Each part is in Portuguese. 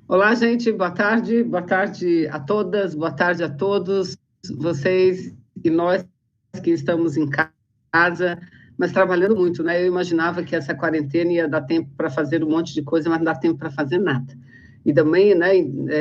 Olá, gente, boa tarde a todas, boa tarde a todos, vocês e nós que estamos em casa, mas trabalhando muito, né? Eu imaginava que essa quarentena ia dar tempo para fazer um monte de coisa, mas não dá tempo para fazer nada. E também, né,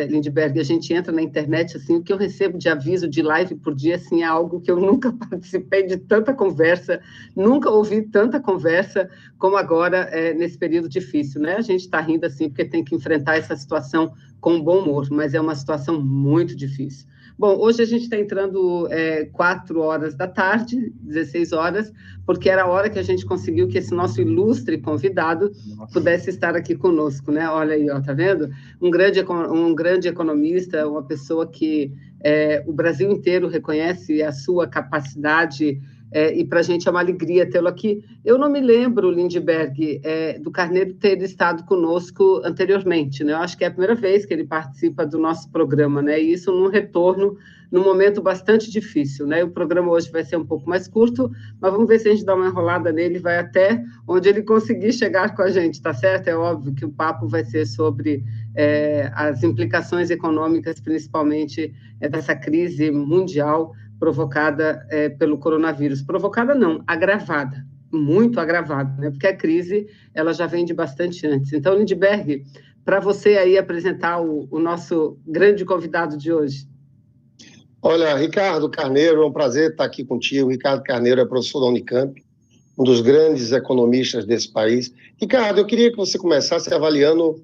Lindbergh, a gente entra na internet, assim, o que eu recebo de aviso de live por dia, assim, é algo que eu nunca participei de tanta conversa, nunca ouvi tanta conversa como agora, nesse período difícil, né? A gente está rindo, assim, porque tem que enfrentar essa situação com bom humor, mas é uma situação muito difícil. Bom, hoje a gente está entrando 4 horas da tarde, 16 horas, porque era a hora que a gente conseguiu que esse nosso ilustre convidado pudesse estar aqui conosco, né? Olha aí, ó, tá vendo? Um grande economista, uma pessoa que o Brasil inteiro reconhece a sua capacidade, e para a gente é uma alegria tê-lo aqui. Eu não me lembro, Lindbergh, do Carneiro ter estado conosco anteriormente, né? Eu acho que é a primeira vez que ele participa do nosso programa, né? E isso num retorno, num momento bastante difícil, né? O programa hoje vai ser um pouco mais curto, mas vamos ver se a gente dá uma enrolada nele, vai até onde ele conseguir chegar com a gente, tá certo? É óbvio que o papo vai ser sobre as implicações econômicas, principalmente dessa crise mundial provocada pelo coronavírus. Provocada não, agravada, muito agravada, né? Porque a crise ela já vem de bastante antes. Então, Lindbergh, para você aí apresentar o nosso grande convidado de hoje. Olha, Ricardo Carneiro, é um prazer estar aqui contigo. Ricardo Carneiro é professor da Unicamp, um dos grandes economistas desse país. Ricardo, eu queria que você começasse avaliando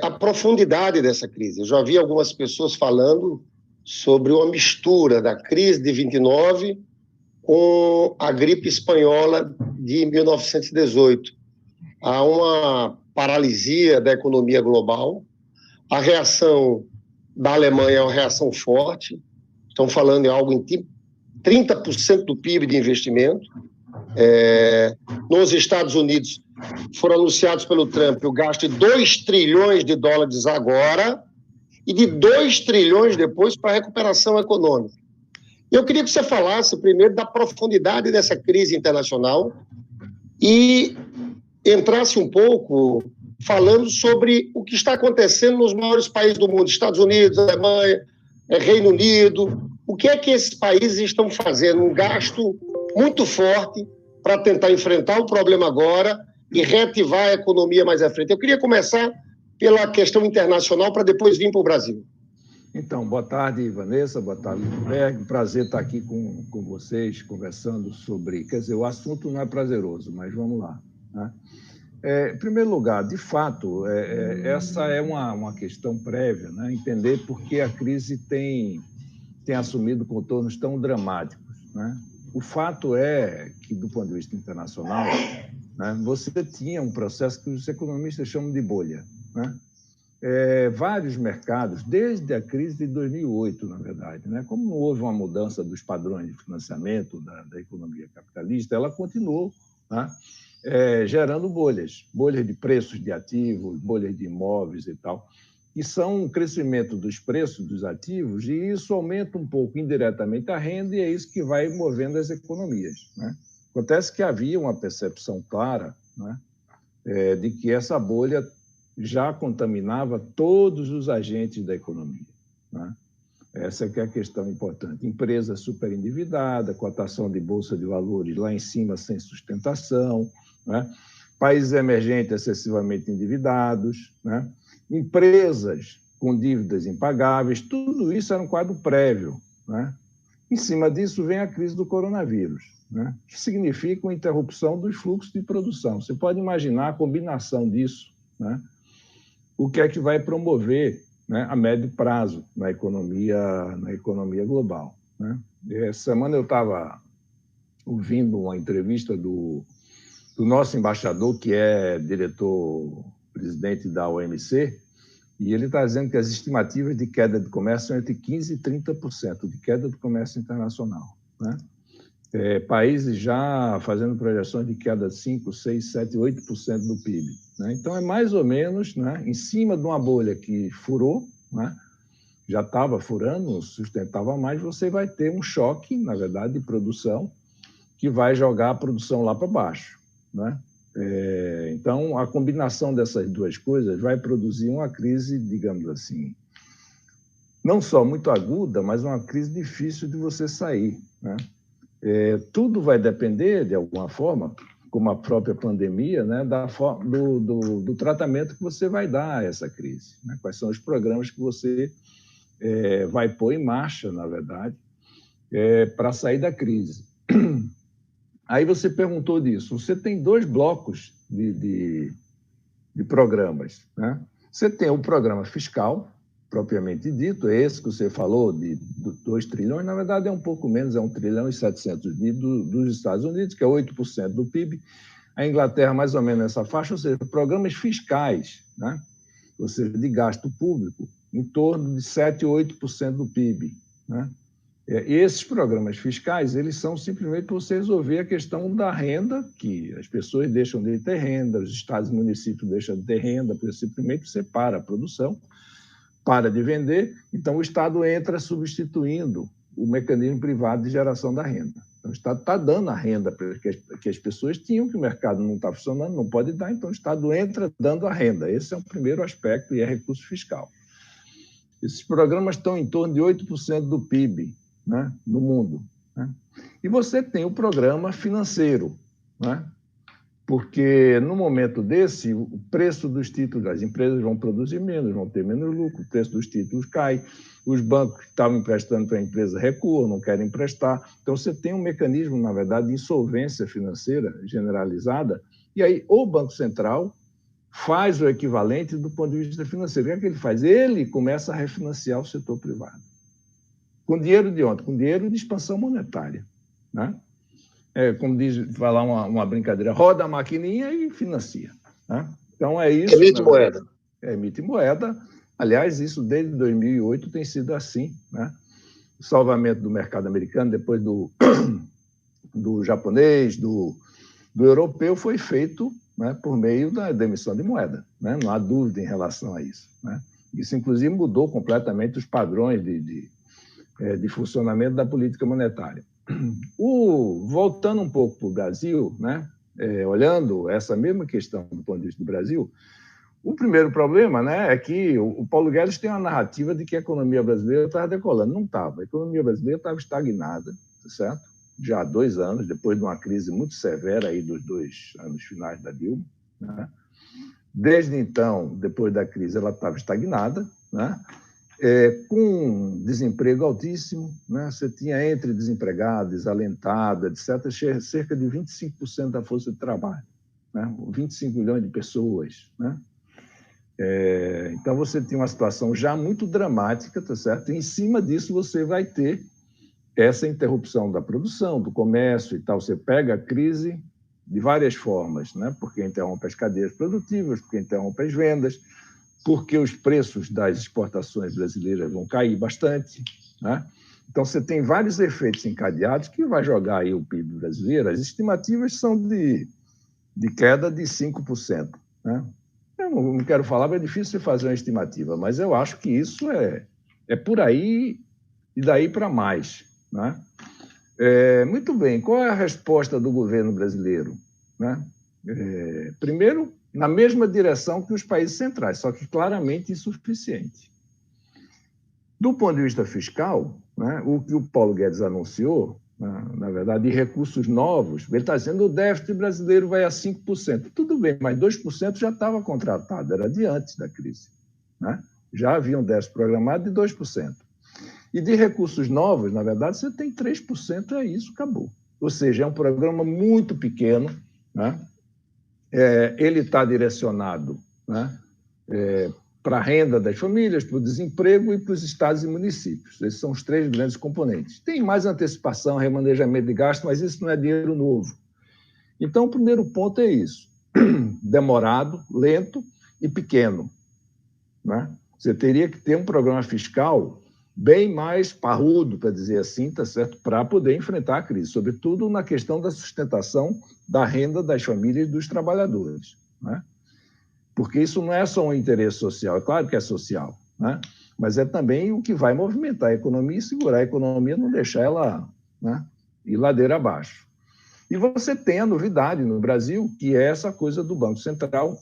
a profundidade dessa crise. Eu já vi algumas pessoas falando sobre uma mistura da crise de 29 com a gripe espanhola de 1918. Há uma paralisia da economia global. A reação da Alemanha é uma reação forte. Estão falando em algo em 30% do PIB de investimento. Nos Estados Unidos, foram anunciados pelo Trump o gasto de 2 trilhões de dólares agora e de 2 trilhões depois para a recuperação econômica. Eu queria que você falasse primeiro da profundidade dessa crise internacional e entrasse um pouco falando sobre o que está acontecendo nos maiores países do mundo, Estados Unidos, Alemanha, Reino Unido. O que é que esses países estão fazendo? Um gasto muito forte para tentar enfrentar o problema agora e reativar a economia mais à frente. Eu queria começar pela questão internacional para depois vir para o Brasil. Então, boa tarde, Vanessa, boa tarde, Lindbergh. Prazer estar aqui com vocês, conversando sobre... Quer dizer, o assunto não é prazeroso, mas vamos lá, né? Em primeiro lugar, de fato, essa é uma questão prévia, né? Entender por que a crise tem assumido contornos tão dramáticos, né? O fato é que, do ponto de vista internacional, né, você tinha um processo que os economistas chamam de bolha, né? Vários mercados, desde a crise de 2008, na verdade, né? Como não houve uma mudança dos padrões de financiamento da economia capitalista, ela continuou, né, gerando bolhas de preços de ativos, bolhas de imóveis e tal, e são um crescimento dos preços dos ativos, e isso aumenta um pouco indiretamente a renda, e é isso que vai movendo as economias, né? Acontece que havia uma percepção clara, né, de que essa bolha já contaminava todos os agentes da economia, né? Essa que é a questão importante. Empresa superendividada, cotação de bolsa de valores lá em cima sem sustentação, né? Países emergentes excessivamente endividados, né? Empresas com dívidas impagáveis, tudo isso era um quadro prévio, né? Em cima disso vem a crise do coronavírus, né? Que significa uma interrupção dos fluxos de produção. Você pode imaginar a combinação disso, né? O que é que vai promover, né, a médio prazo na economia global, né? Essa semana eu estava ouvindo uma entrevista do nosso embaixador, que é diretor-presidente da OMC, e ele está dizendo que as estimativas de queda de comércio são entre 15% e 30% de queda do comércio internacional, né? Países já fazendo projeções de queda de 5%, 6%, 7%, 8% do PIB, né? Então, é mais ou menos, né, em cima de uma bolha que furou, né, já estava furando, não sustentava mais, você vai ter um choque, na verdade, de produção, que vai jogar a produção lá para baixo, né? Então, a combinação dessas duas coisas vai produzir uma crise, digamos assim, não só muito aguda, mas uma crise difícil de você sair, né? Tudo vai depender, de alguma forma, como a própria pandemia, né, do tratamento que você vai dar a essa crise, né? Quais são os programas que você vai pôr em marcha, na verdade, para sair da crise. Aí você perguntou disso. Você tem 2 blocos de programas, né? Você tem o programa fiscal, propriamente dito, esse que você falou, de 2 trilhões, na verdade é um pouco menos, é 1 trilhão e 700 bi dos Estados Unidos, que é 8% do PIB. A Inglaterra, mais ou menos nessa faixa, ou seja, programas fiscais, né? Ou seja, de gasto público, em torno de 7% ou 8% do PIB, né? E esses programas fiscais, eles são simplesmente para você resolver a questão da renda, que as pessoas deixam de ter renda, os estados e municípios deixam de ter renda, porque simplesmente você para a produção, para de vender, então o Estado entra substituindo o mecanismo privado de geração da renda. Então o Estado está dando a renda que as pessoas tinham, que o mercado não está funcionando, não pode dar, então o Estado entra dando a renda. Esse é o primeiro aspecto, e é recurso fiscal. Esses programas estão em torno de 8% do PIB, né, no mundo, né? E você tem o programa financeiro, né? Porque no momento desse, o preço dos títulos, as empresas vão produzir menos, vão ter menos lucro, o preço dos títulos cai, os bancos que estavam emprestando para a empresa recuam, não querem emprestar. Então, você tem um mecanismo, na verdade, de insolvência financeira generalizada, e aí o Banco Central faz o equivalente do ponto de vista financeiro. O que é que ele faz? Ele começa a refinanciar o setor privado. Com dinheiro de onde? Com dinheiro de expansão monetária, né? Como diz, falar uma brincadeira, roda a maquininha e financia, né? Então é isso. Emite moeda. Emite moeda. Aliás, isso desde 2008 tem sido assim, né? O salvamento do mercado americano, depois do japonês, do europeu, foi feito, né, por meio da emissão de moeda, né? Não há dúvida em relação a isso, né? Isso, inclusive, mudou completamente os padrões de funcionamento da política monetária. Voltando um pouco para o Brasil, né, olhando essa mesma questão do ponto de vista do Brasil, o primeiro problema, né, é que o Paulo Guedes tem uma narrativa de que a economia brasileira estava decolando. Não estava. A economia brasileira estava estagnada, certo? Já há 2 anos, depois de uma crise muito severa aí dos 2 anos finais da Dilma, né? Desde então, depois da crise, ela estava estagnada, né? Com desemprego altíssimo, né? Você tinha entre desempregados, desalentado, etc., cerca de 25% da força de trabalho, né? 25 milhões de pessoas, né? Então, você tinha uma situação já muito dramática, tá certo? E, em cima disso, você vai ter essa interrupção da produção, do comércio e tal. Você pega a crise de várias formas, né? Porque interrompe as cadeias produtivas, porque interrompe as vendas, porque os preços das exportações brasileiras vão cair bastante, né? Então, você tem vários efeitos encadeados que vai jogar aí o PIB brasileiro. As estimativas são de queda de 5%, né? Eu não quero falar, mas é difícil fazer uma estimativa, mas eu acho que isso é por aí e daí para mais, né? Muito bem, qual é a resposta do governo brasileiro, né? Primeiro, na mesma direção que os países centrais, só que claramente insuficiente. Do ponto de vista fiscal, né, o que o Paulo Guedes anunciou, na verdade, de recursos novos, ele está dizendo que o déficit brasileiro vai a 5%. Tudo bem, mas 2% já estava contratado, era de antes da crise, né? Já havia um déficit programado de 2%. E de recursos novos, na verdade, você tem 3%, é isso, acabou. Ou seja, é um programa muito pequeno, né? Ele está direcionado, né, para a renda das famílias, para o desemprego e para os estados e municípios. Esses são os 3 grandes componentes. Tem mais antecipação, remanejamento de gasto, mas isso não é dinheiro novo. Então, o primeiro ponto é isso. Demorado, lento e pequeno, né? Você teria que ter um programa fiscal bem mais parrudo, para dizer assim, tá certo? Para poder enfrentar a crise, sobretudo na questão da sustentação da renda das famílias e dos trabalhadores, né? Porque isso não é só um interesse social, é claro que é social, né? Mas é também o que vai movimentar a economia e segurar a economia, não deixar ela, né, ir ladeira abaixo. E você tem a novidade no Brasil, que é essa coisa do Banco Central,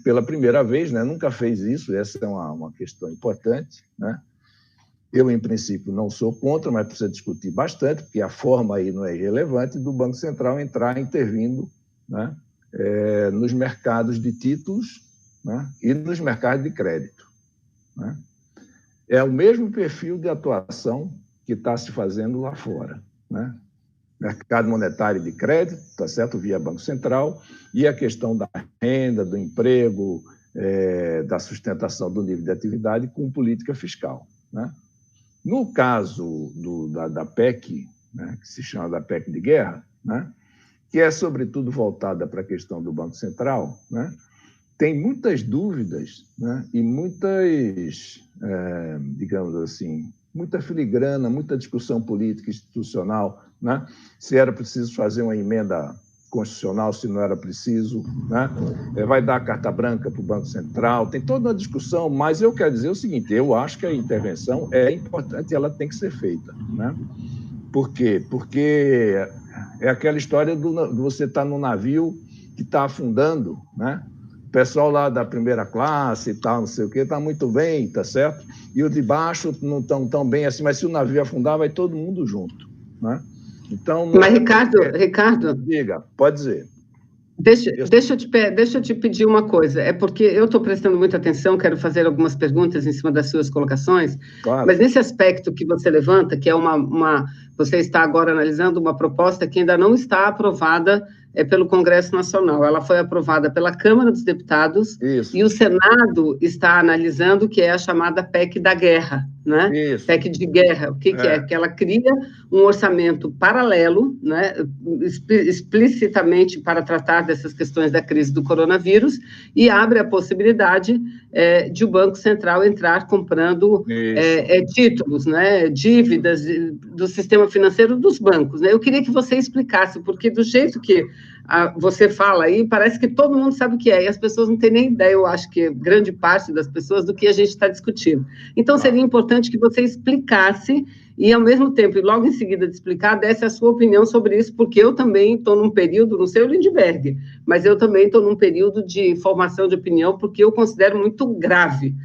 pela primeira vez, né? Nunca fez isso, essa é uma questão importante, né? Eu, em princípio, não sou contra, mas precisa discutir bastante, porque a forma aí não é irrelevante do Banco Central entrar intervindo, né, nos mercados de títulos, né, e nos mercados de crédito, né? É o mesmo perfil de atuação que está se fazendo lá fora, né? Mercado monetário de crédito, tá certo, via Banco Central, e a questão da renda, do emprego, da sustentação do nível de atividade com política fiscal, né? No caso da PEC, né, que se chama da PEC de guerra, né, que é sobretudo voltada para a questão do Banco Central, né, tem muitas dúvidas, né, e muitas, digamos assim, muita filigrana, muita discussão política institucional, né, se era preciso fazer uma emenda constitucional, se não era preciso, né? Vai dar carta branca para o Banco Central, tem toda uma discussão, mas eu quero dizer o seguinte, eu acho que a intervenção é importante e ela tem que ser feita, né? Por quê? Porque é aquela história de você estar no navio que está afundando, né? O pessoal lá da primeira classe e tal, não sei o quê, está muito bem, tá certo? E o de baixo não estão tão bem assim, mas se o navio afundar, vai todo mundo junto, né? Então, mas, Ricardo, diga, pode dizer. Deixa eu te pedir uma coisa, é porque eu estou prestando muita atenção, quero fazer algumas perguntas em cima das suas colocações, claro. Mas nesse aspecto que você levanta, que é você está agora analisando uma proposta que ainda não está aprovada pelo Congresso Nacional, ela foi aprovada pela Câmara dos Deputados. Isso. E o Senado está analisando, que é a chamada PEC da guerra, né? Isso. PEC de guerra, o que é? Que ela cria um orçamento paralelo, né, explicitamente para tratar dessas questões da crise do coronavírus, e abre a possibilidade de o Banco Central entrar comprando títulos, né, dívidas do sistema financeiro dos bancos, né? Eu queria que você explicasse, porque do jeito que você fala aí, parece que todo mundo sabe o que é, e as pessoas não têm nem ideia, eu acho que grande parte das pessoas, do que a gente está discutindo. Então, seria importante que você explicasse, e ao mesmo tempo, e logo em seguida de explicar, desse a sua opinião sobre isso, porque eu também estou num período, não sei o Lindbergh, mas eu também estou num período de formação de opinião, porque eu considero muito grave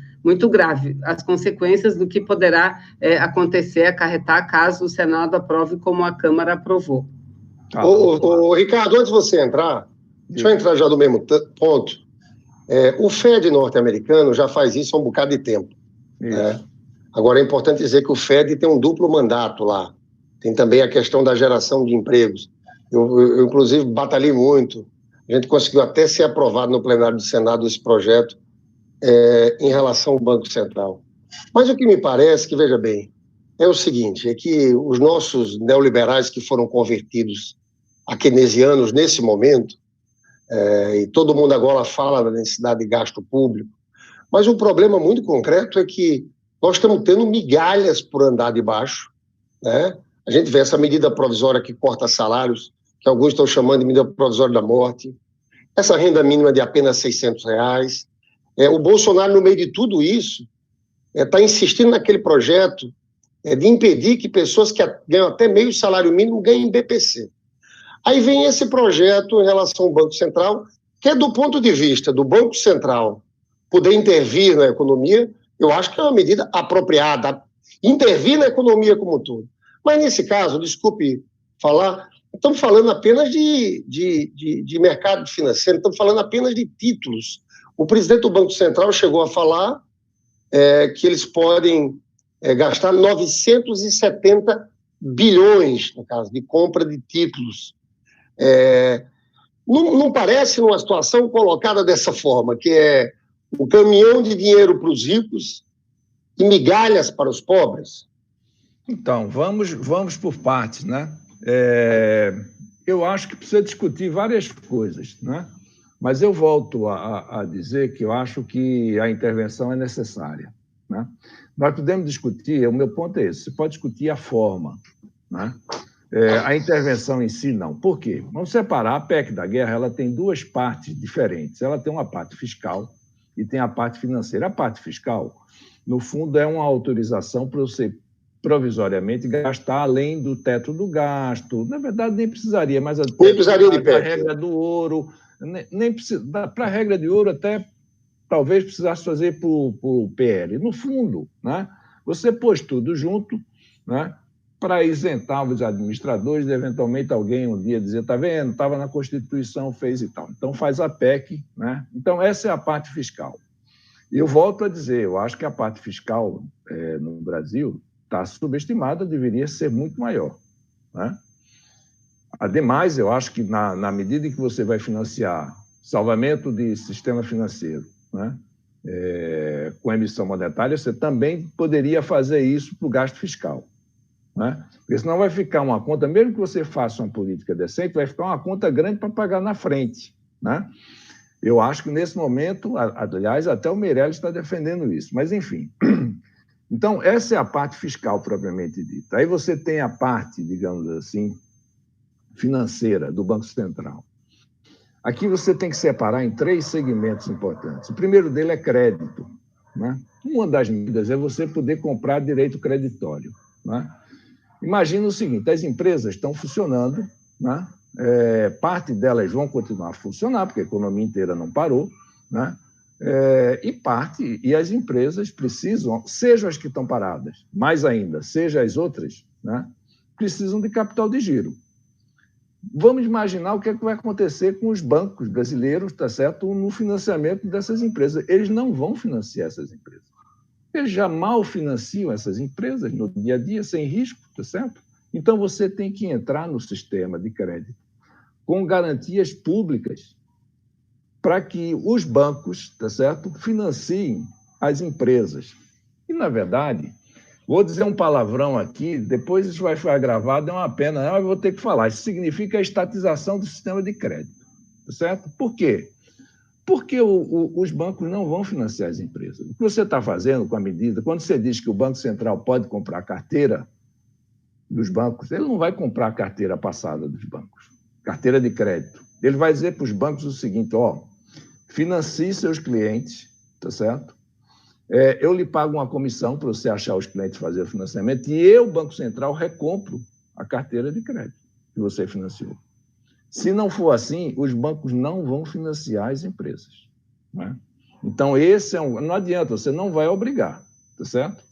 as consequências do que poderá acontecer, acarretar, caso o Senado aprove como a Câmara aprovou. Ricardo, antes de você entrar, deixa eu entrar já no mesmo ponto. O Fed norte-americano já faz isso há um bocado de tempo. Né? Agora, é importante dizer que o Fed tem um duplo mandato lá. Tem também a questão da geração de empregos. Eu inclusive, batalhei muito. A gente conseguiu até ser aprovado no plenário do Senado esse projeto em relação ao Banco Central. Mas o que me parece, que veja bem, é o seguinte, é que os nossos neoliberais que foram convertidos a keynesianos nesse momento, e todo mundo agora fala da necessidade de gasto público, mas um problema muito concreto é que nós estamos tendo migalhas por andar de baixo, né? A gente vê essa medida provisória que corta salários, que alguns estão chamando de medida provisória da morte, essa renda mínima de apenas R$600. O Bolsonaro, no meio de tudo isso, está insistindo naquele projeto de impedir que pessoas que ganham até meio salário mínimo ganhem BPC. Aí vem esse projeto em relação ao Banco Central, que é do ponto de vista do Banco Central poder intervir na economia, eu acho que é uma medida apropriada, intervir na economia como um todo. Mas nesse caso, desculpe falar, estamos falando apenas de mercado financeiro, estamos falando apenas de títulos. O presidente do Banco Central chegou a falar que eles podem gastar 970 bilhões, no caso, de compra de títulos. Não parece uma situação colocada dessa forma, que é o caminhão de dinheiro para os ricos e migalhas para os pobres? Então, vamos por partes, né? Eu acho que precisa discutir várias coisas, né? Mas eu volto a dizer que eu acho que a intervenção é necessária, né? Nós podemos discutir, o meu ponto é esse, você pode discutir a forma, né? A intervenção em si, não. Por quê? Vamos separar. A PEC da guerra, ela tem duas partes diferentes. Ela tem uma parte fiscal e tem a parte financeira. A parte fiscal, no fundo, é uma autorização para você provisoriamente, gastar além do teto do gasto. Na verdade, nem precisaria, mas nem precisaria de a regra do ouro, nem precisa, para a regra de ouro até talvez precisasse fazer para o PL. No fundo, né, você pôs tudo junto, né, para isentar os administradores de, eventualmente, alguém um dia dizer, está vendo, estava na Constituição, fez e tal. Então, faz a PEC. Né? Então, essa é a parte fiscal. E eu volto a dizer, eu acho que a parte fiscal no Brasil está subestimada, deveria ser muito maior. Né? Ademais, eu acho que na medida em que você vai financiar salvamento de sistema financeiro, né, com emissão monetária, você também poderia fazer isso para o gasto fiscal. Né? Porque senão vai ficar uma conta, mesmo que você faça uma política decente, vai ficar uma conta grande para pagar na frente. Né? Eu acho que nesse momento, aliás, até o Meirelles está defendendo isso, mas enfim. Então, essa é a parte fiscal propriamente dita. Aí você tem a parte, digamos assim, financeira do Banco Central. Aqui você tem que separar em 3 segmentos importantes. O primeiro dele é crédito. Né? Uma das medidas é você poder comprar direito creditório. Né? Imagina o seguinte, as empresas estão funcionando, né? Parte delas vão continuar a funcionar, porque a economia inteira não parou, né? E as empresas precisam, sejam as que estão paradas, mais ainda, sejam as outras, né? Precisam de capital de giro. Vamos imaginar o que é que vai acontecer com os bancos brasileiros, tá certo? No financiamento dessas empresas. Eles não vão financiar essas empresas. Eles já mal financiam essas empresas no dia a dia, sem risco, tá certo? Então, você tem que entrar no sistema de crédito com garantias públicas para que os bancos, tá certo, financiem as empresas. E, na verdade, vou dizer um palavrão aqui, depois isso vai ficar gravado, é uma pena, mas eu vou ter que falar. Isso significa a estatização do sistema de crédito, tá certo? Por quê? Porque os bancos não vão financiar as empresas. O que você está fazendo com a medida, quando você diz que o Banco Central pode comprar a carteira dos bancos, ele não vai comprar a carteira passada dos bancos, carteira de crédito. Ele vai dizer para os bancos o seguinte, financie seus clientes, tá certo? Eu lhe pago uma comissão para você achar os clientes, fazer o financiamento, e eu, Banco Central, recompro a carteira de crédito que você financiou. Se não for assim, os bancos não vão financiar as empresas. Né? Então, não adianta, você não vai obrigar, tá certo?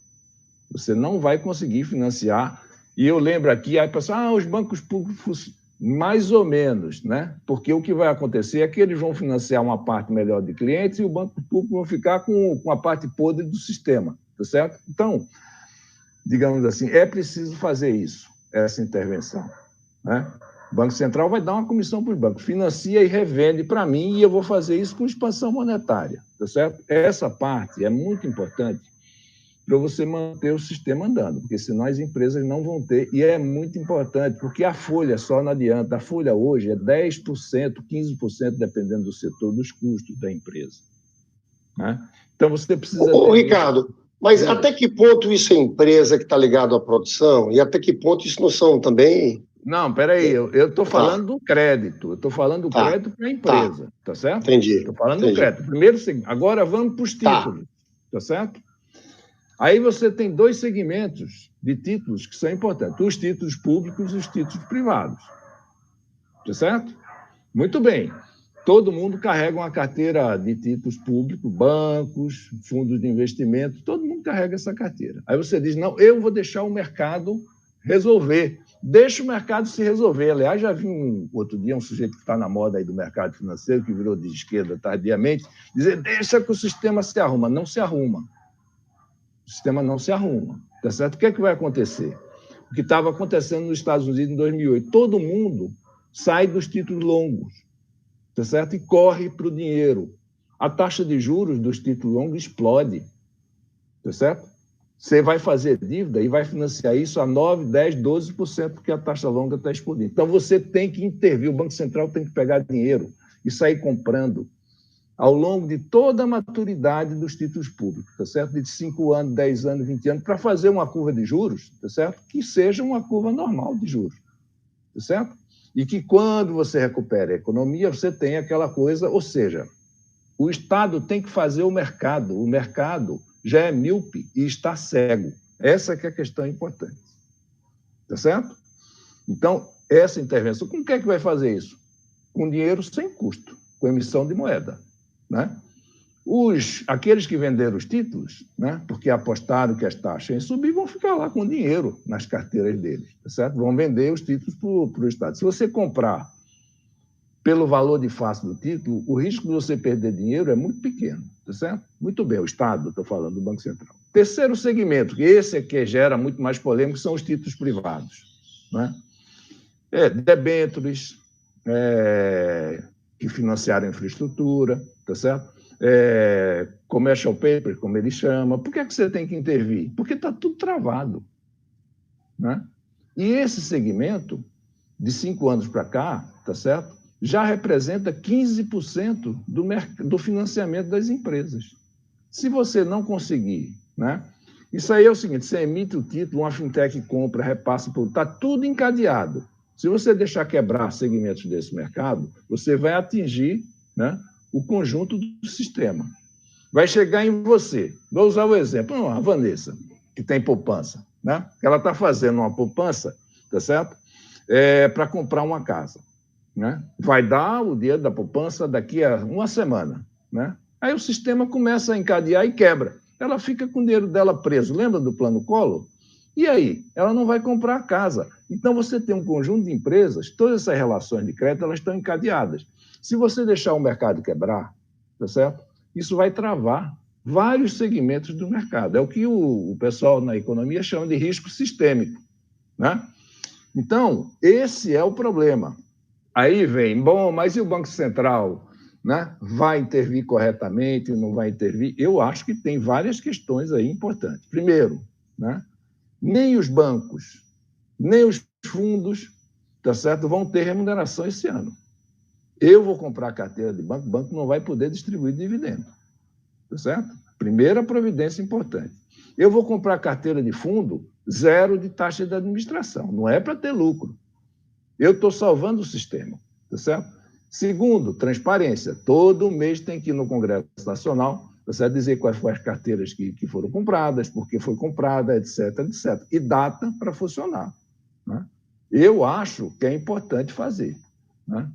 Você não vai conseguir financiar. E eu lembro aqui, aí pessoal, os bancos públicos, mais ou menos, né? Porque o que vai acontecer é que eles vão financiar uma parte melhor de clientes e o banco público vai ficar com a parte podre do sistema, tá certo? Então, digamos assim, é preciso fazer isso, essa intervenção, né? O Banco Central vai dar uma comissão para os bancos, financia e revende para mim, e eu vou fazer isso com expansão monetária, tá certo? Essa parte é muito importante para você manter o sistema andando, porque senão as empresas não vão ter, e é muito importante, porque a folha só não adianta, a folha hoje é 10%, 15%, dependendo do setor, dos custos da empresa. Né? Então, você precisa... Ricardo, mas até que ponto isso é empresa que está ligado à produção, e até que ponto isso não são também... Não, peraí, eu estou falando do crédito. Eu estou falando do crédito para a empresa, tá certo? Entendi. Estou falando do crédito. Primeiro, agora vamos para os títulos, tá certo? Aí você tem 2 segmentos de títulos que são importantes: os títulos públicos e os títulos privados, tá certo? Muito bem. Todo mundo carrega uma carteira de títulos públicos, bancos, fundos de investimento, todo mundo carrega essa carteira. Aí você diz, não, eu vou deixar o mercado resolver. Deixa o mercado se resolver. Aliás, já vi outro dia um sujeito que está na moda aí do mercado financeiro, que virou de esquerda tardiamente, dizer, deixa que o sistema se arruma. Não se arruma. O sistema não se arruma. Tá certo? O que é que vai acontecer? O que estava acontecendo nos Estados Unidos em 2008. Todo mundo sai dos títulos longos, tá certo? E corre para o dinheiro. A taxa de juros dos títulos longos explode, tá certo? Você vai fazer dívida e vai financiar isso a 9%, 10%, 12%, porque a taxa longa está explodindo. Então, você tem que intervir, o Banco Central tem que pegar dinheiro e sair comprando ao longo de toda a maturidade dos títulos públicos, tá certo? De 5 anos, 10 anos, 20 anos, para fazer uma curva de juros, tá certo? Que seja uma curva normal de juros, tá certo? E que quando você recupera a economia, você tem aquela coisa, ou seja, o Estado tem que fazer o mercado já é míope e está cego. Essa que é a questão importante. Tá certo? Então, essa intervenção, com que é que vai fazer isso? Com dinheiro sem custo, com emissão de moeda, né? Aqueles que venderam os títulos, né, porque apostaram que as taxas iam subir, vão ficar lá com dinheiro nas carteiras deles, tá certo? Vão vender os títulos para o Estado. Se você comprar pelo valor de face do título, o risco de você perder dinheiro é muito pequeno, tá certo? Muito bem, o Estado, estou falando do Banco Central. Terceiro segmento, que esse é que gera muito mais polêmica, são os títulos privados, né? Debêntures, que financiaram a infraestrutura, tá certo? Commercial paper, como ele chama. Por que é que você tem que intervir? Porque está tudo travado, né? E esse segmento, de 5 anos para cá, tá certo? Já representa 15% do financiamento das empresas. Se você não conseguir, né? Isso aí é o seguinte, você emite o título, uma fintech compra, repassa, está tudo encadeado. Se você deixar quebrar segmentos desse mercado, você vai atingir, né, o conjunto do sistema. Vai chegar em você. Vou usar o exemplo, a Vanessa, que tem poupança, né? Ela está fazendo uma poupança, tá certo? Para comprar uma casa, né? Vai dar o dinheiro da poupança daqui a uma semana, né? Aí o sistema começa a encadear e quebra. Ela fica com o dinheiro dela preso. Lembra do Plano Collor? E aí? Ela não vai comprar a casa. Então, você tem um conjunto de empresas, todas essas relações de crédito, elas estão encadeadas. Se você deixar o mercado quebrar, tá certo? Isso vai travar vários segmentos do mercado. É o que o pessoal na economia chama de risco sistêmico, né? Então, esse é o problema. Aí vem, mas e o Banco Central, né? Vai intervir corretamente, não vai intervir? Eu acho que tem várias questões aí importantes. Primeiro, né? Nem os bancos, nem os fundos, tá certo, vão ter remuneração esse ano. Eu vou comprar a carteira de banco, o banco não vai poder distribuir dividendo, tá certo? Primeira providência importante. Eu vou comprar a carteira de fundo, 0 de taxa de administração, não é para ter lucro. Eu estou salvando o sistema, tá certo? Segundo, transparência. Todo mês tem que ir no Congresso Nacional, tá certo? Dizer quais foram as carteiras que foram compradas, por que foi comprada, etc, etc. E data para funcionar, né? Eu acho que é importante fazer, né?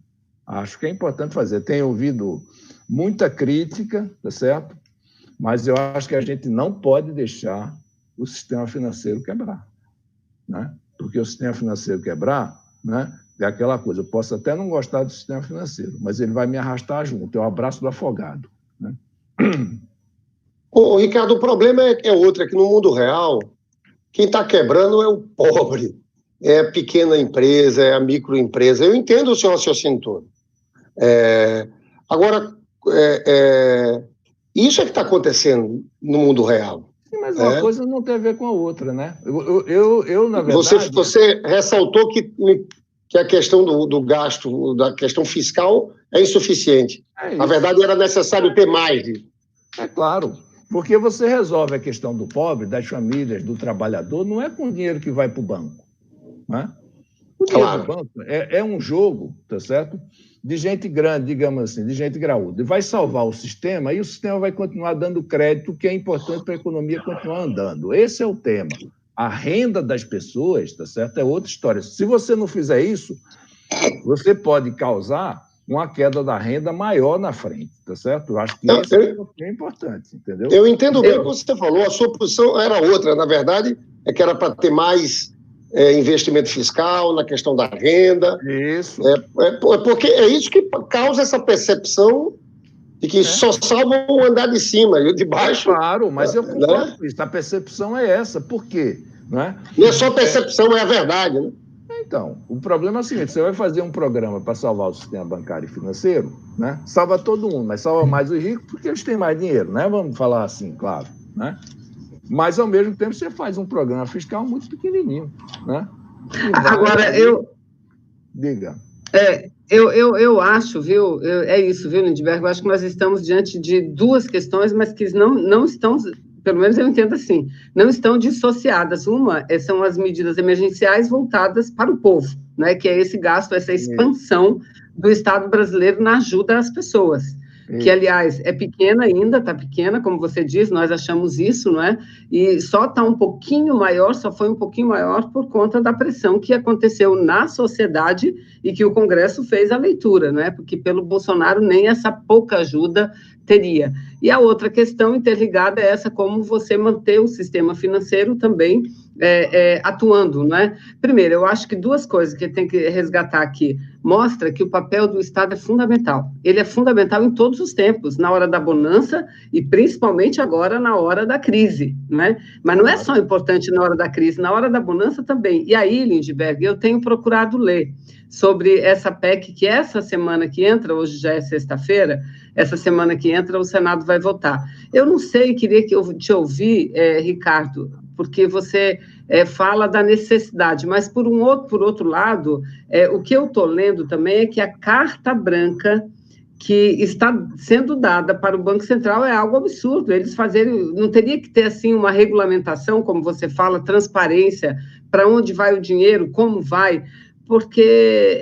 Acho que é importante fazer. Tenho ouvido muita crítica, tá certo? Mas eu acho que a gente não pode deixar o sistema financeiro quebrar, né? Porque o sistema financeiro quebrar, né, é aquela coisa, eu posso até não gostar do sistema financeiro, mas ele vai me arrastar junto, é o abraço do afogado, né? Ô, Ricardo, o problema é outro, é que no mundo real, quem está quebrando é o pobre, é a pequena empresa, é a microempresa. Eu entendo o seu raciocínio todo. Agora, isso é que está acontecendo no mundo real. Sim, mas uma coisa não tem a ver com a outra, né? Eu na verdade... Você ressaltou que a questão do gasto, da questão fiscal é insuficiente. Na verdade, era necessário ter mais. É claro, porque você resolve a questão do pobre, das famílias, do trabalhador, não é com o dinheiro que vai para o banco, né? O dinheiro do banco é um jogo, tá certo? De gente grande, digamos assim, de gente graúda. E vai salvar o sistema e o sistema vai continuar dando crédito, que é importante para a economia continuar andando. Esse é o tema. A renda das pessoas, tá certo? É outra história. Se você não fizer isso, você pode causar uma queda da renda maior na frente, tá certo? Eu acho que isso é importante, entendeu? Eu entendo bem o que você falou, a sua posição era outra, na verdade, é que era para ter mais investimento fiscal na questão da renda. Isso. Porque é isso que causa essa percepção de que só salva o andar de cima e o de baixo. Claro, mas eu concordo com isso, a percepção é essa. Por quê? Não é só percepção, é a verdade, né? Então, o problema é o seguinte, você vai fazer um programa para salvar o sistema bancário e financeiro, né? Salva todo mundo, mas salva mais os ricos porque eles têm mais dinheiro, né? Vamos falar assim, claro, né? Mas, ao mesmo tempo, você faz um programa fiscal muito pequenininho, né? Agora, Diga. Eu acho, viu? É isso, viu, Lindbergh? Eu acho que nós estamos diante de duas questões, mas que não estão, pelo menos eu entendo assim, não estão dissociadas. Uma são as medidas emergenciais voltadas para o povo, né? Que é esse gasto, essa expansão do Estado brasileiro na ajuda às pessoas. que, aliás, é pequena ainda, está pequena, como você diz, nós achamos isso, não é? E só está um pouquinho maior, só foi um pouquinho maior por conta da pressão que aconteceu na sociedade e que o Congresso fez a leitura, não é? Porque pelo Bolsonaro nem essa pouca ajuda teria. E a outra questão interligada é essa, como você manter o sistema financeiro também atuando, não é? Primeiro, eu acho que duas coisas que tem que resgatar aqui. Mostra que o papel do Estado é fundamental. Ele é fundamental em todos os tempos, na hora da bonança e principalmente agora na hora da crise, né? Mas não é só importante na hora da crise, na hora da bonança também. E aí, Lindbergh, eu tenho procurado ler sobre essa PEC que essa semana que entra, hoje já é sexta-feira, essa semana que entra o Senado vai votar. Eu não sei, queria que eu te ouvir, Ricardo, porque você fala da necessidade, mas por outro lado, o que eu estou lendo também é que a carta branca que está sendo dada para o Banco Central é algo absurdo. Eles fazerem, não teria que ter assim uma regulamentação, como você fala, transparência, para onde vai o dinheiro, como vai, porque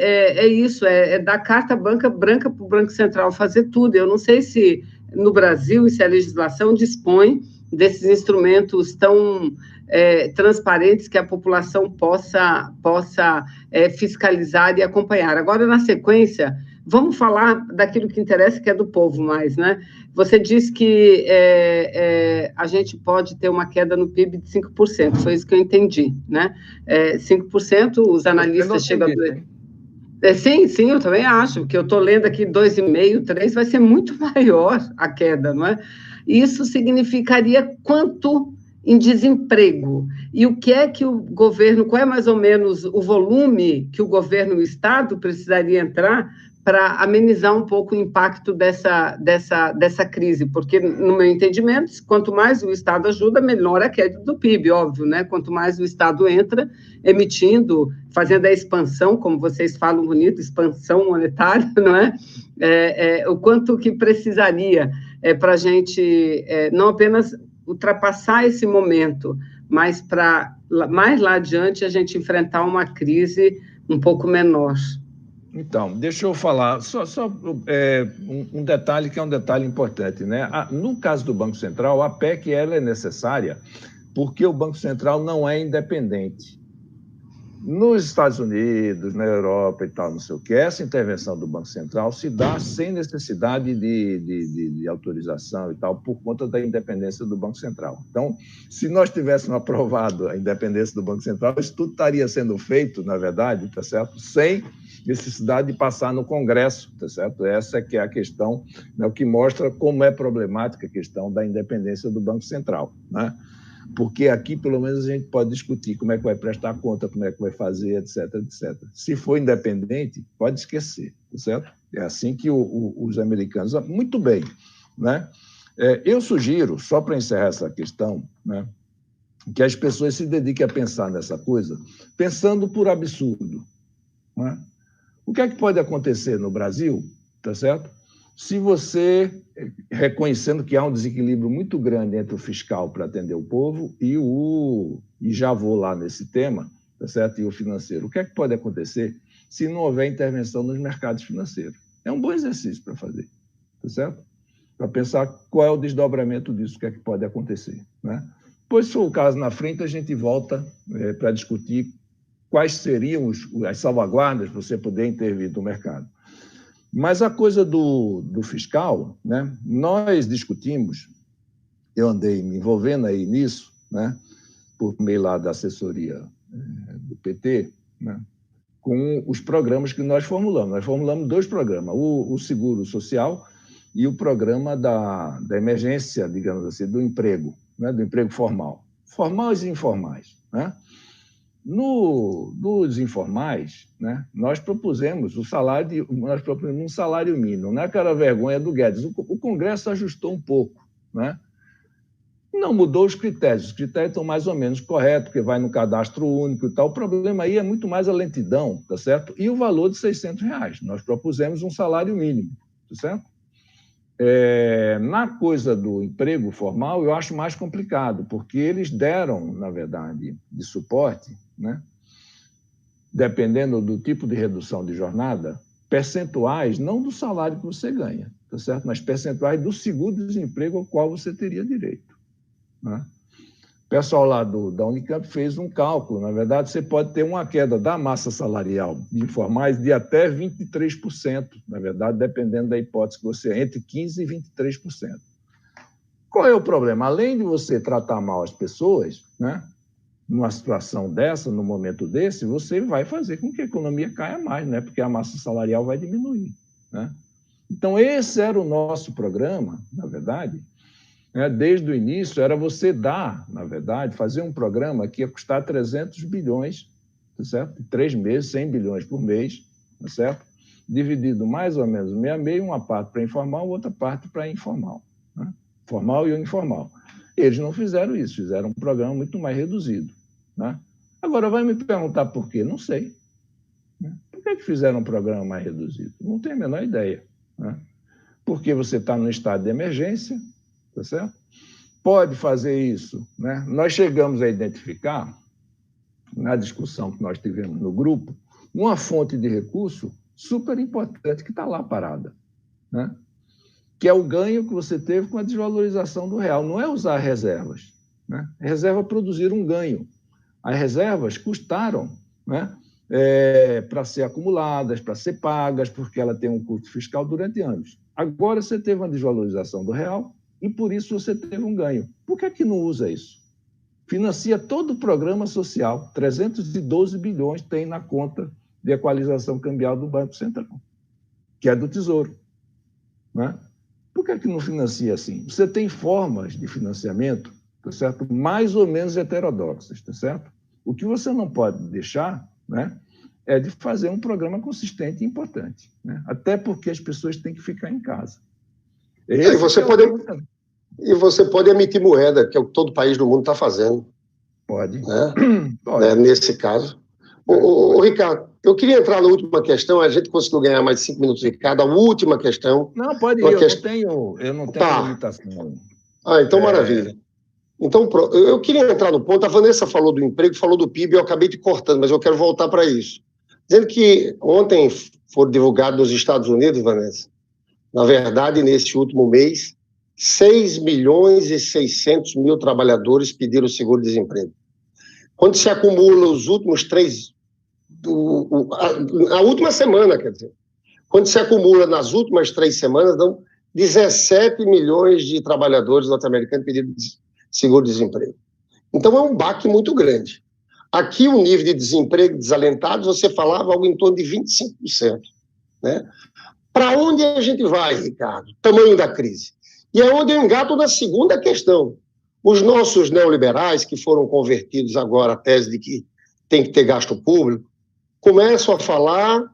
isso, dar carta branca para o Banco Central fazer tudo. Eu não sei se no Brasil, se a legislação dispõe desses instrumentos tão transparentes que a população possa fiscalizar e acompanhar. Agora, na sequência, vamos falar daquilo que interessa, que é do povo mais, né? Você disse que a gente pode ter uma queda no PIB de 5%, foi isso que eu entendi, né? 5%, os analistas chegam a... Sim, eu também acho, que eu estou lendo aqui 2,5%, 3%, vai ser muito maior a queda, não é? Isso significaria quanto em desemprego? E o que é que o governo, qual é mais ou menos o volume que o governo e o Estado precisaria entrar para amenizar um pouco o impacto dessa crise? Porque, no meu entendimento, quanto mais o Estado ajuda, menor a queda do PIB, óbvio, né? Quanto mais o Estado entra, emitindo, fazendo a expansão, como vocês falam bonito, expansão monetária, não é? O quanto que precisaria para a gente não apenas ultrapassar esse momento, mas para mais lá adiante a gente enfrentar uma crise um pouco menor. Então, deixa eu falar só um detalhe que é um detalhe importante, né? No caso do Banco Central, a PEC ela é necessária porque o Banco Central não é independente. Nos Estados Unidos, na Europa e tal, não sei o que, essa intervenção do Banco Central se dá sem necessidade de autorização e tal, por conta da independência do Banco Central. Então, se nós tivéssemos aprovado a independência do Banco Central, isso tudo estaria sendo feito, na verdade, tá certo? Sem necessidade de passar no Congresso, tá certo? Essa é que é a questão, né, o que mostra como é problemática a questão da independência do Banco Central, né? Porque aqui, pelo menos, a gente pode discutir como é que vai prestar conta, como é que vai fazer, etc, etc. Se for independente, pode esquecer, tá certo? É assim que os americanos... Muito bem, né? Eu sugiro, só para encerrar essa questão, né, que as pessoas se dediquem a pensar nessa coisa, pensando por absurdo, né? O que é que pode acontecer no Brasil, tá certo? Se você, reconhecendo que há um desequilíbrio muito grande entre o fiscal para atender o povo e já vou lá nesse tema, tá certo? E o financeiro, o que é que pode acontecer se não houver intervenção nos mercados financeiros? É um bom exercício para fazer, tá certo? Para pensar qual é o desdobramento disso, o que é que pode acontecer, né? Pois, se for o caso na frente, a gente volta para discutir quais seriam as salvaguardas para você poder intervir no mercado. Mas a coisa do fiscal, né, nós discutimos, eu andei me envolvendo aí nisso, né, por meio lá da assessoria do PT, né, com os programas que nós formulamos. Nós formulamos 2 programas, o Seguro Social e o programa da emergência, digamos assim, do emprego, né, do emprego formal. Formais e informais, né? Nos informais, né, nós propusemos um salário mínimo, não é aquela vergonha do Guedes. O Congresso ajustou um pouco, né? Não mudou os critérios estão mais ou menos corretos, porque vai no cadastro único e tal. O problema aí é muito mais a lentidão, tá certo? E o valor de R$600. Nós propusemos um salário mínimo, tá certo? Na coisa do emprego formal, eu acho mais complicado, porque eles deram, na verdade, de suporte, né, dependendo do tipo de redução de jornada, percentuais, não do salário que você ganha, tá tá certo? Nas percentuais do seguro-desemprego ao qual você teria direito, né? O pessoal lá da Unicamp fez um cálculo. Na verdade, você pode ter uma queda da massa salarial de informais de até 23%, na verdade, dependendo da hipótese que você entre 15% e 23%. Qual é o problema? Além de você tratar mal as pessoas, né, numa situação dessa, num momento desse, você vai fazer com que a economia caia mais, né, porque a massa salarial vai diminuir, né? Então, esse era o nosso programa, na verdade, desde o início, era você dar, na verdade, fazer um programa que ia custar 300 bilhões, tá certo? Em 3 meses, 100 bilhões por mês, tá certo? Dividido mais ou menos meio a meio, uma parte para informal, outra parte para informal, né? Formal e o informal. Eles não fizeram isso, fizeram um programa muito mais reduzido, né? Agora, vai me perguntar por quê? Não sei, né? Por que fizeram um programa mais reduzido? Não tenho a menor ideia, né? Porque você está no estado de emergência, tá certo? Pode fazer isso, né? Nós chegamos a identificar, na discussão que nós tivemos no grupo, uma fonte de recurso super importante que está lá parada, né? Que é o ganho que você teve com a desvalorização do real. Não é usar reservas, né? Reservas produziram um ganho. As reservas custaram, né, para ser acumuladas, para ser pagas, porque ela tem um custo fiscal durante anos. Agora você teve uma desvalorização do real, e por isso você teve um ganho. Por que não usa isso? Financia todo o programa social, 312 bilhões tem na conta de equalização cambial do Banco Central, que é do Tesouro, né? Por que não financia assim? Você tem formas de financiamento, tá certo? Mais ou menos heterodoxas, tá certo? O que você não pode deixar, né, é de fazer um programa consistente e importante, né? Até porque as pessoas têm que ficar em casa. E você pode emitir moeda, que é o que todo país do mundo está fazendo. Pode. Né? Pode. Nesse caso. Ô, Ricardo, eu queria entrar na última questão, a gente conseguiu ganhar mais 5 minutos de cada. A última questão. Não, pode ir, eu não tenho limitação. Então maravilha. Então, eu queria entrar no ponto, a Vanessa falou do emprego, falou do PIB, eu acabei te cortando, mas eu quero voltar para isso. Dizendo que ontem foram divulgados nos Estados Unidos, Vanessa, na verdade, nesse último mês, 6 milhões e 600 mil trabalhadores pediram seguro-desemprego. Quando se acumula os últimos 3... a última semana, quer dizer, quando se acumula nas últimas 3 semanas, dão 17 milhões de trabalhadores norte-americanos pedindo seguro-desemprego. Então, é um baque muito grande. Aqui, o nível de desemprego desalentados, você falava algo em torno de 25%. Né? Para onde a gente vai, Ricardo? Tamanho da crise. E é onde eu engato na segunda questão. Os nossos neoliberais, que foram convertidos agora à tese de que tem que ter gasto público, começam a falar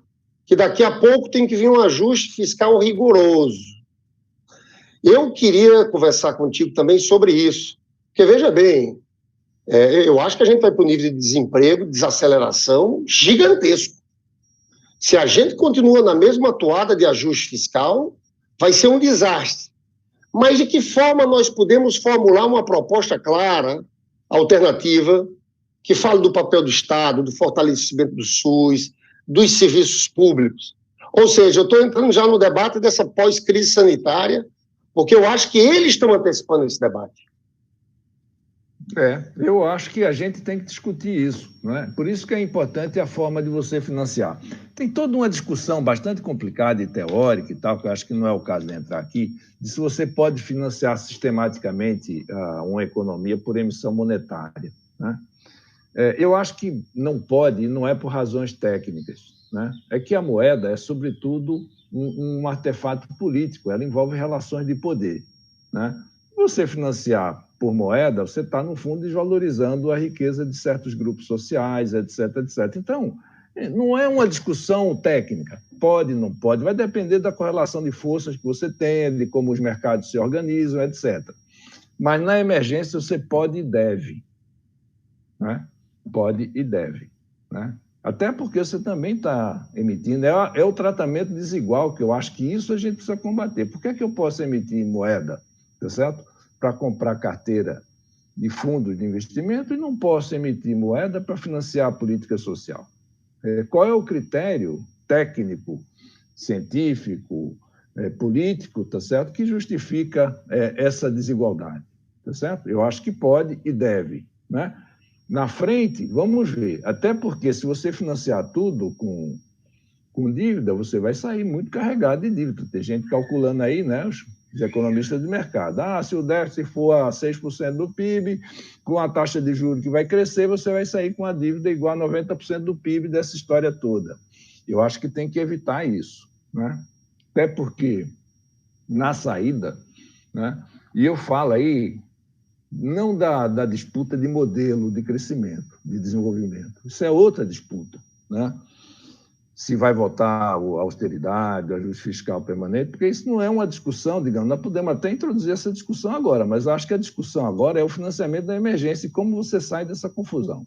que daqui a pouco tem que vir um ajuste fiscal rigoroso. Eu queria conversar contigo também sobre isso. Porque, veja bem, eu acho que a gente vai para um nível de desemprego, desaceleração gigantesco. Se a gente continua na mesma toada de ajuste fiscal, vai ser um desastre. Mas de que forma nós podemos formular uma proposta clara, alternativa, que fale do papel do Estado, do fortalecimento do SUS, dos serviços públicos? Ou seja, eu estou entrando já no debate dessa pós-crise sanitária, porque eu acho que eles estão antecipando esse debate. Eu acho que a gente tem que discutir isso, não é? Por isso que é importante a forma de você financiar. Tem toda uma discussão bastante complicada e teórica e tal, que eu acho que não é o caso de entrar aqui, de se você pode financiar sistematicamente uma economia por emissão monetária, né? Eu acho que não pode, e não é por razões técnicas, né? É que a moeda é, sobretudo, um artefato político, ela envolve relações de poder, né? Você financiar por moeda, você está, no fundo, desvalorizando a riqueza de certos grupos sociais, etc, etc. Então, não é uma discussão técnica. Pode, não pode, vai depender da correlação de forças que você tem, de como os mercados se organizam, etc. Mas, na emergência, você pode e deve, né? Pode e deve, né? Até porque você também está emitindo, é o tratamento desigual, que eu acho que isso a gente precisa combater. Por que é que eu posso emitir moeda, tá certo? Para comprar carteira de fundos de investimento e não posso emitir moeda para financiar a política social? Qual é o critério técnico, científico, político, tá certo, que justifica essa desigualdade, tá certo? Eu acho que pode e deve, né? Na frente, vamos ver, até porque se você financiar tudo com dívida, você vai sair muito carregado de dívida. Tem gente calculando aí, né, os economistas de mercado. Se o déficit for a 6% do PIB, com a taxa de juros que vai crescer, você vai sair com a dívida igual a 90% do PIB dessa história toda. Eu acho que tem que evitar isso, né? Até porque, na saída, né, e eu falo aí, não da disputa de modelo de crescimento, de desenvolvimento. Isso é outra disputa, né? Se vai votar a austeridade, o ajuste fiscal permanente, porque isso não é uma discussão, digamos, nós podemos até introduzir essa discussão agora, mas acho que a discussão agora é o financiamento da emergência e como você sai dessa confusão.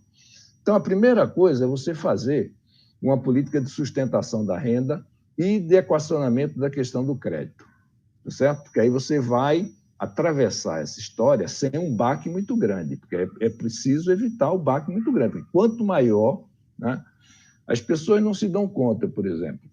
Então, a primeira coisa é você fazer uma política de sustentação da renda e de equacionamento da questão do crédito, tá certo? Porque aí você vai atravessar essa história sem um baque muito grande, porque é preciso evitar o baque muito grande, porque quanto maior, né? As pessoas não se dão conta, por exemplo.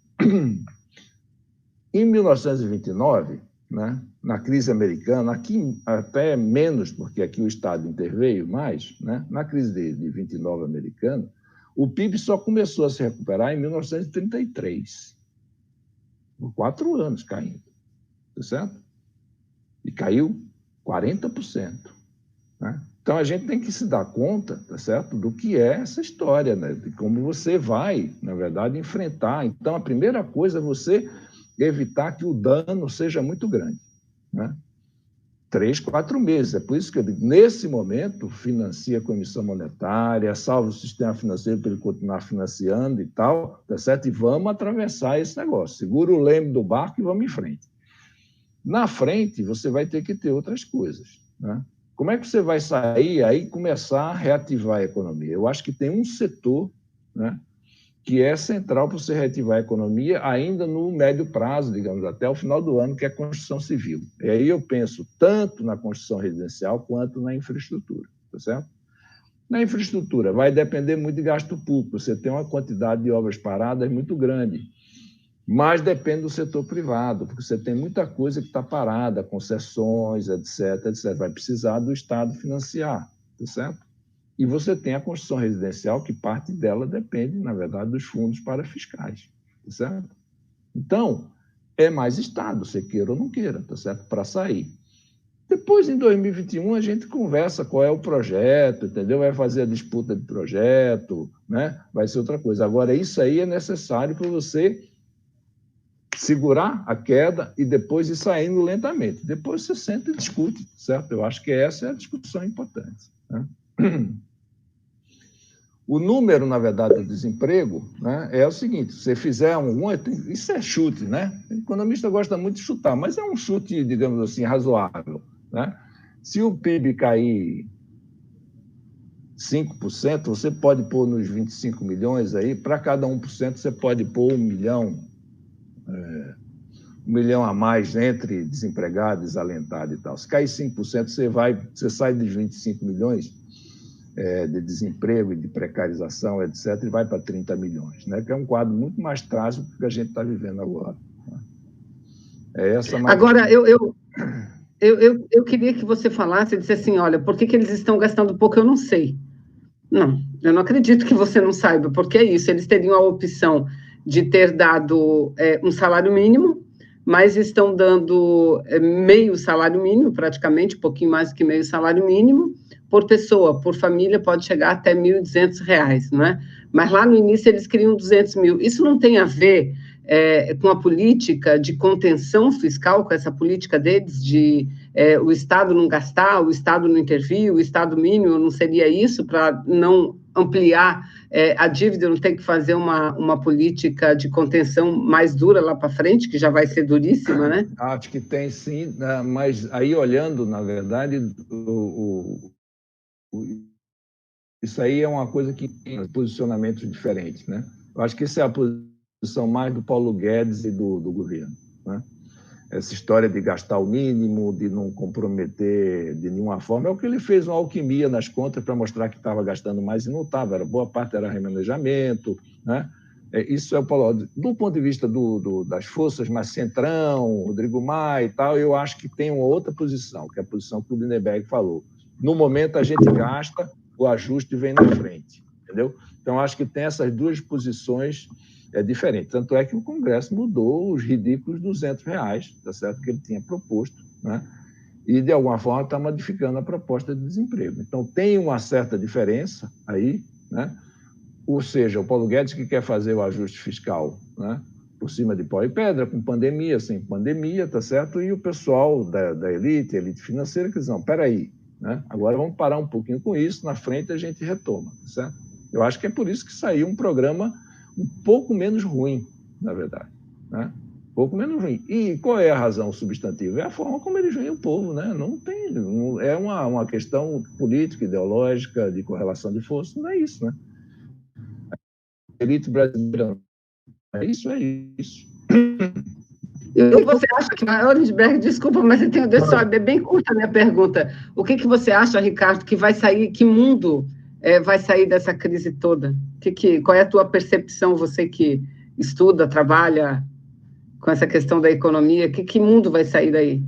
Em 1929, né, na crise americana, aqui até menos, porque aqui o Estado interveio mais, né, na crise de 29 americana, o PIB só começou a se recuperar em 1933. Por 4 anos caindo, tá certo? E caiu 40%. Né? Então, a gente tem que se dar conta, tá certo, do que é essa história, né? De como você vai, na verdade, enfrentar. Então, a primeira coisa é você evitar que o dano seja muito grande, né? 3, 4 meses. É por isso que eu digo, nesse momento, financia com emissão monetária, salva o sistema financeiro para ele continuar financiando e tal, tá certo? E vamos atravessar esse negócio. Segura o leme do barco e vamos em frente. Na frente, você vai ter que ter outras coisas, né? Como é que você vai sair aí e começar a reativar a economia? Eu acho que tem um setor, né, que é central para você reativar a economia ainda no médio prazo, digamos, até o final do ano, que é a construção civil. E aí eu penso tanto na construção residencial quanto na infraestrutura, tá certo? Na infraestrutura vai depender muito de gasto público, você tem uma quantidade de obras paradas muito grande. Mas depende do setor privado, porque você tem muita coisa que está parada, concessões, etc, etc. Vai precisar do Estado financiar, tá certo? E você tem a construção residencial, que parte dela depende, na verdade, dos fundos parafiscais, tá certo? Então, é mais Estado, você queira ou não queira, tá certo? Para sair. Depois, em 2021, a gente conversa qual é o projeto, entendeu? Vai fazer a disputa de projeto, né? Vai ser outra coisa. Agora, isso aí é necessário para você segurar a queda e depois ir saindo lentamente. Depois você senta e discute, certo? Eu acho que essa é a discussão importante, né? O número, na verdade, do desemprego, né, é o seguinte, se você fizer isso é chute, né? O economista gosta muito de chutar, mas é um chute, digamos assim, razoável, né? Se o PIB cair 5%, você pode pôr nos 25 milhões aí, para cada 1% você pode pôr 1 milhão, 1 milhão a mais entre desempregado, desalentado e tal. Se cair 5%, você sai de 25 milhões de desemprego e de precarização, etc., e vai para 30 milhões, né? Que é um quadro muito mais trágico do que a gente está vivendo agora. Agora, eu queria que você falasse e dissesse assim, olha, por que eles estão gastando pouco? Eu não sei. Não, eu não acredito que você não saiba, porque é isso, eles teriam a opção de ter dado um salário mínimo, mas estão dando meio salário mínimo, praticamente, um pouquinho mais que meio salário mínimo, por pessoa, por família, pode chegar até R$ 1.200, não é? Mas lá no início eles queriam 200 mil. Isso não tem a ver com a política de contenção fiscal, com essa política deles de o Estado não gastar, o Estado não intervir, o Estado mínimo não seria isso para não ampliar a dívida, não tem que fazer uma política de contenção mais dura lá para frente, que já vai ser duríssima, né? Acho que tem sim, mas aí olhando, na verdade, isso aí é uma coisa que tem posicionamentos diferentes, né? Eu acho que essa é a posição mais do Paulo Guedes e do governo, né? Essa história de gastar o mínimo, de não comprometer de nenhuma forma, é o que ele fez uma alquimia nas contas para mostrar que estava gastando mais e não estava. Boa parte era remanejamento, né? Isso é o Paulo. Do ponto de vista das forças mais centrão, Rodrigo Maia e tal, eu acho que tem uma outra posição, que é a posição que o Lindenberg falou. No momento, a gente gasta, o ajuste vem na frente, entendeu? Então, acho que tem essas duas posições diferentes. Tanto é que o Congresso mudou os ridículos R$200, tá certo? Que ele tinha proposto, né? E, de alguma forma, está modificando a proposta de desemprego. Então, tem uma certa diferença aí, né? Ou seja, o Paulo Guedes que quer fazer o ajuste fiscal, né, por cima de pau e pedra, com pandemia, sem pandemia, tá certo? E o pessoal da elite financeira, que diz, não, peraí, né? Agora vamos parar um pouquinho com isso, na frente a gente retoma, tá certo? Eu acho que é por isso que saiu um programa um pouco menos ruim, na verdade, né? Um pouco menos ruim. E qual é a razão substantiva? É a forma como eles veem o povo, né? É uma questão política, ideológica, de correlação de força, não é isso, né? Elite brasileira. É isso. E você acha que, Lindenberg, desculpa, mas eu tenho é bem curta a minha pergunta. O que você acha, Ricardo, que vai sair, que mundo vai sair dessa crise toda? Qual é a tua percepção, você que estuda, trabalha com essa questão da economia, que mundo vai sair daí?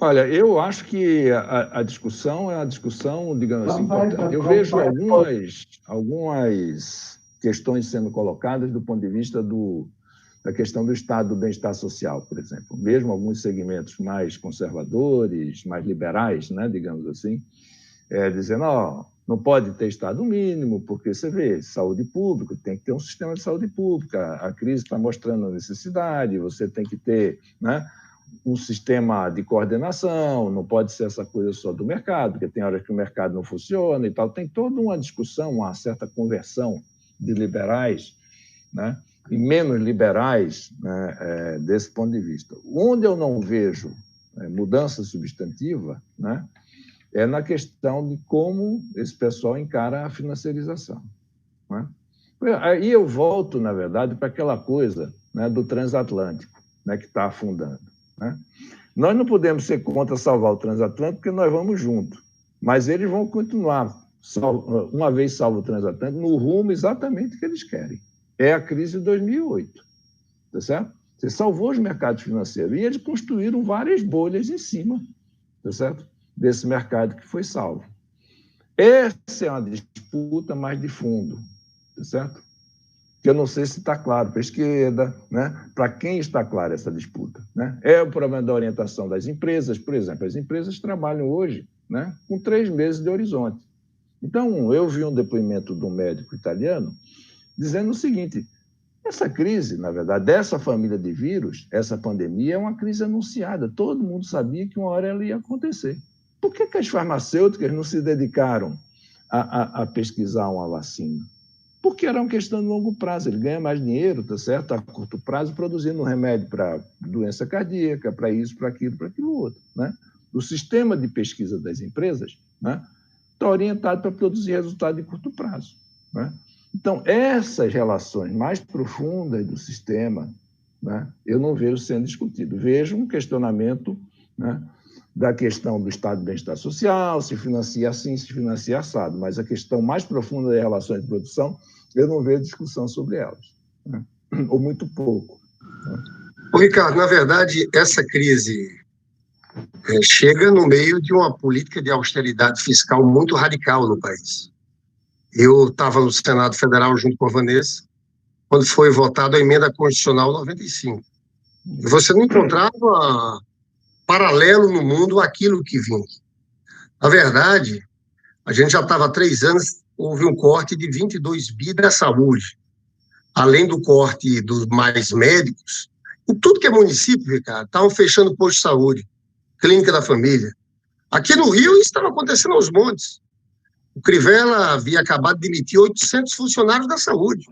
Olha, eu acho que a discussão é uma discussão, digamos assim, importante. Eu vejo algumas questões sendo colocadas do ponto de vista da questão do estado do bem-estar social, por exemplo. Mesmo alguns segmentos mais conservadores, mais liberais, né, digamos assim, dizendo, não pode ter estado mínimo, porque você vê, saúde pública, tem que ter um sistema de saúde pública, a crise está mostrando a necessidade, você tem que ter, né, um sistema de coordenação, não pode ser essa coisa só do mercado, porque tem horas que o mercado não funciona e tal. Tem toda uma discussão, uma certa conversão de liberais, né, e menos liberais, né, desse ponto de vista. Onde eu não vejo mudança substantiva, né, é na questão de como esse pessoal encara a financiarização, né? Aí eu volto, na verdade, para aquela coisa, né, do transatlântico, né, que está afundando, né? Nós não podemos ser contra salvar o transatlântico, porque nós vamos junto, mas eles vão continuar, uma vez salvo o transatlântico, no rumo exatamente que eles querem. É a crise de 2008, tá certo? Você salvou os mercados financeiros e eles construíram várias bolhas em cima, tá certo? Desse mercado que foi salvo. Essa é uma disputa mais de fundo, tá certo? Que eu não sei se está claro para a esquerda, né? Para quem está clara essa disputa, né? É o problema da orientação das empresas, por exemplo. As empresas trabalham hoje, né, com 3 meses de horizonte. Então, eu vi um depoimento de um médico italiano dizendo o seguinte: essa crise, na verdade, dessa família de vírus, essa pandemia, é uma crise anunciada. Todo mundo sabia que uma hora ela ia acontecer. Por que as farmacêuticas não se dedicaram a pesquisar uma vacina? Porque era uma questão de longo prazo. Ele ganha mais dinheiro, tá certo? A curto prazo, produzindo um remédio para doença cardíaca, para isso, para aquilo outro, né? O sistema de pesquisa das empresas, né, está orientado para produzir resultado de curto prazo, né? Então, essas relações mais profundas do sistema, né, eu não vejo sendo discutido. Vejo um questionamento, né, da questão do estado de bem-estar social, se financia assim, se financia assado, mas a questão mais profunda das relações de produção, eu não vejo discussão sobre elas, né? Ou muito pouco, né? Ricardo, na verdade, essa crise chega no meio de uma política de austeridade fiscal muito radical no país. Eu estava no Senado Federal junto com a Vanessa, quando foi votada a emenda constitucional 95. E você não encontrava paralelo no mundo àquilo que vinha. Na verdade, a gente já estava há 3 anos, houve um corte de 22 bi da saúde, além do corte dos mais médicos. Em tudo que é município, Ricardo, estavam fechando posto de saúde, clínica da família. Aqui no Rio, isso estava acontecendo aos montes. O Crivella havia acabado de demitir 800 funcionários da saúde.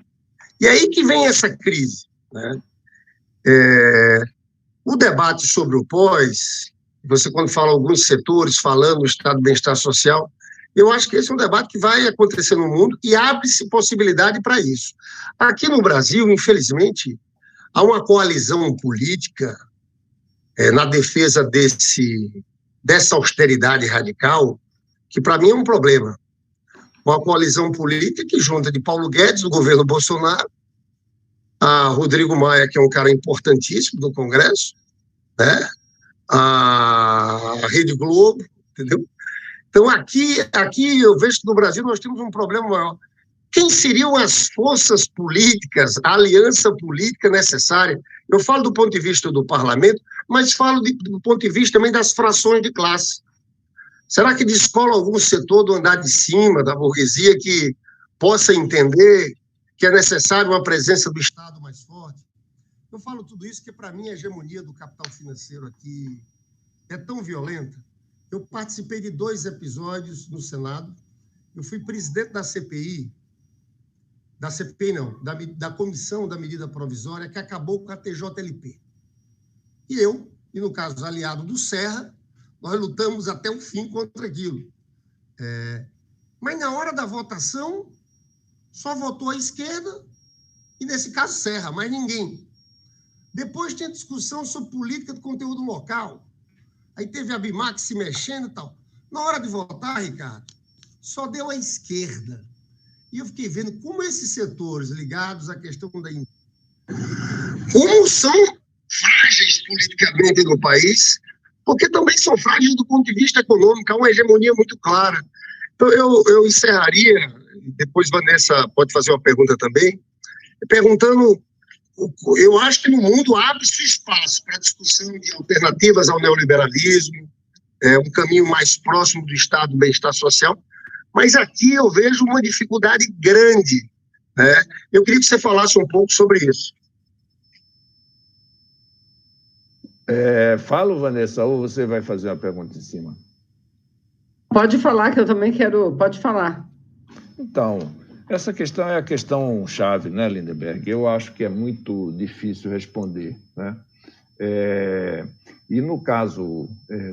E aí que vem essa crise, né? O debate sobre o pós, você quando fala alguns setores falando do estado do bem-estar social, eu acho que esse é um debate que vai acontecer no mundo e abre-se possibilidade para isso. Aqui no Brasil, infelizmente, há uma coalizão política na defesa dessa austeridade radical, que para mim é um problema. Uma coalizão política que junta de Paulo Guedes, do governo Bolsonaro, a Rodrigo Maia, que é um cara importantíssimo do Congresso, né? A Rede Globo, entendeu? Então, aqui eu vejo que no Brasil nós temos um problema maior. Quem seriam as forças políticas, a aliança política necessária? Eu falo do ponto de vista do parlamento, mas falo do ponto de vista também das frações de classe. Será que descola algum setor do andar de cima, da burguesia, que possa entender que é necessário uma presença do Estado mais forte? Eu falo tudo isso porque, para mim, a hegemonia do capital financeiro aqui é tão violenta. Eu participei de 2 episódios no Senado. Eu fui presidente da CPI, da Comissão da Medida Provisória, que acabou com a TJLP. E no caso, aliado do Serra, nós lutamos até o fim contra aquilo. Mas, na hora da votação, só votou a esquerda, e, nesse caso, Serra, mais ninguém. Depois tinha discussão sobre política de conteúdo local. Aí teve a BIMAC se mexendo e tal. Na hora de votar, Ricardo, só deu a esquerda. E eu fiquei vendo como esses setores ligados à questão da... Como são frágeis politicamente no país, porque também são frágeis do ponto de vista econômico, há uma hegemonia muito clara. Então, eu encerraria, depois Vanessa pode fazer uma pergunta também, perguntando... Eu acho que no mundo abre-se espaço para a discussão de alternativas ao neoliberalismo, um caminho mais próximo do Estado do bem-estar social, mas aqui eu vejo uma dificuldade grande, né? Eu queria que você falasse um pouco sobre isso. Falo, Vanessa, ou você vai fazer uma pergunta em cima? Pode falar, que eu também quero... Pode falar. Então... essa questão é a questão chave, né, Lindeberg? Eu acho que é muito difícil responder, né? E no caso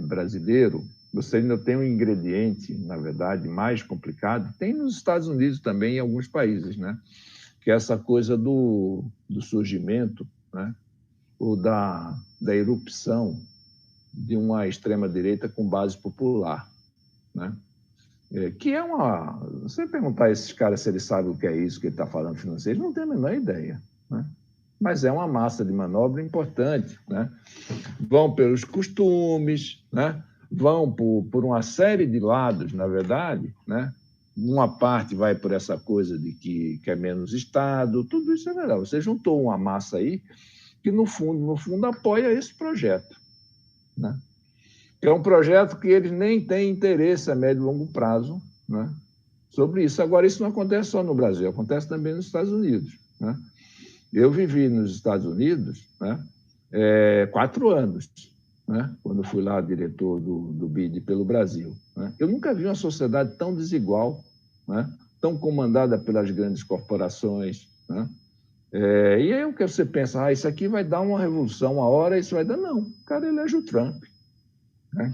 brasileiro, você ainda tem um ingrediente, na verdade, mais complicado, tem nos Estados Unidos também, em alguns países, né? Que é essa coisa do surgimento, né? Ou da erupção de uma extrema-direita com base popular, né? Que é uma... Você perguntar a esses caras se eles sabem o que é isso que ele está falando financeiro, eles não têm a menor ideia, né? Mas é uma massa de manobra importante, né? Vão pelos costumes, né? Vão por uma série de lados, na verdade, né? Uma parte vai por essa coisa de que é menos Estado, tudo isso é verdade. Você juntou uma massa aí que, no fundo apoia esse projeto, né? É um projeto que eles nem têm interesse a médio e longo prazo, né, sobre isso. Agora, isso não acontece só no Brasil, acontece também nos Estados Unidos, né? Eu vivi nos Estados Unidos, né, 4 anos, né, quando fui lá diretor do BID pelo Brasil, né? Eu nunca vi uma sociedade tão desigual, né, tão comandada pelas grandes corporações, né? E aí o que você pensa, isso aqui vai dar uma revolução, uma hora isso vai dar... Não, o cara elege o Trump.